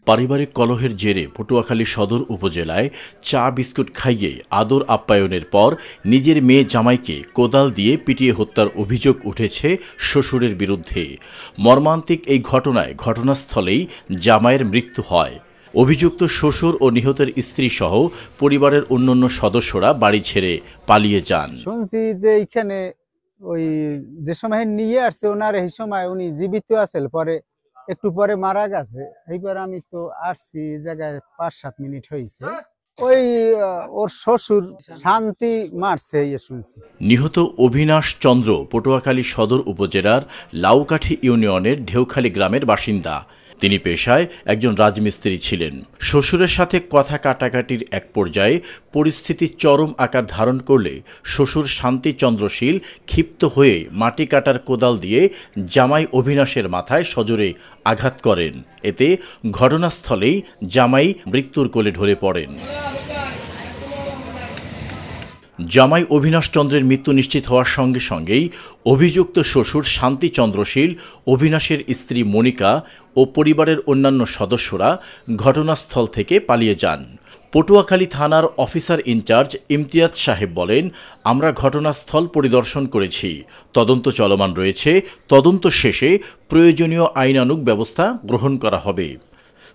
পারিবারিক কলহের জেরে পটুয়াখালী সদর উপজেলায় চা বিস্কুট খাইয়ে আদর আপ্যায়নের পর নিজের মেয়ে জামাইকে কোদাল দিয়ে পিটিয়ে হত্যার অভিযোগ উঠেছে শ্বশুরের বিরুদ্ধে। মর্মান্তিক এই ঘটনায় ঘটনাস্থলেই জামাইয়ের মৃত্যু হয়। অভিযুক্ত শ্বশুর ও নিহতের স্ত্রী সহ পরিবারের অন্যান্য সদস্যরা বাড়ি ছেড়ে পালিয়ে যান। শুনছি যে এইখানে ওই যে সময় নিয়ে আসছে ওনার এই সময় উনি জীবিত আছেন, পরে একটু পরে মারা গেছে। এইবার আমি তো আসছি জায়গায় ৫-৭ মিনিট হয়েছে। ওই ওর শ্বশুর শান্তি মারছে শুনছি। নিহত অভিনাশ চন্দ্র পটুয়াখালী সদর উপজেলার লাউকাঠি ইউনিয়নের ঢেউখালী গ্রামের বাসিন্দা। তিনি পেশায় একজন রাজমিস্ত্রি ছিলেন। শ্বশুরের সাথে কথা কাটাকাটির এক পর্যায়ে পরিস্থিতি চরম আকার ধারণ করলে শ্বশুর শান্তি চন্দ্রশীল ক্ষিপ্ত হয়ে মাটি কাটার কোদাল দিয়ে জামাই অভিনাশের মাথায় সজোরে আঘাত করেন। এতে ঘটনাস্থলেই জামাই মৃত্যুর কোলে ঢলে পড়েন। জামাই অভিনাশ চন্দ্রের মৃত্যু নিশ্চিত হওয়ার সঙ্গে সঙ্গেই অভিযুক্ত শ্বশুর শান্তি চন্দ্রশীল, অভিনাশের স্ত্রী মনিকা ও পরিবারের অন্যান্য সদস্যরা ঘটনাস্থল থেকে পালিয়ে যান। পটুয়াখালী থানার অফিসার ইনচার্জ ইমতিয়াজ সাহেব বলেন, আমরা ঘটনাস্থল পরিদর্শন করেছি, তদন্ত চলমান রয়েছে। তদন্ত শেষে প্রয়োজনীয় আইনানুগ ব্যবস্থা গ্রহণ করা হবে।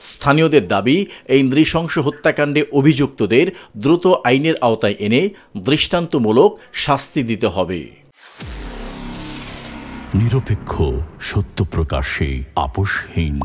স্থানীয়দের দাবি, এই নৃশংস হত্যাকাণ্ডে অভিযুক্তদের দ্রুত আইনের আওতায় এনে দৃষ্টান্তমূলক শাস্তি দিতে হবে। নিরপেক্ষ, সত্য প্রকাশে আপোষহীন।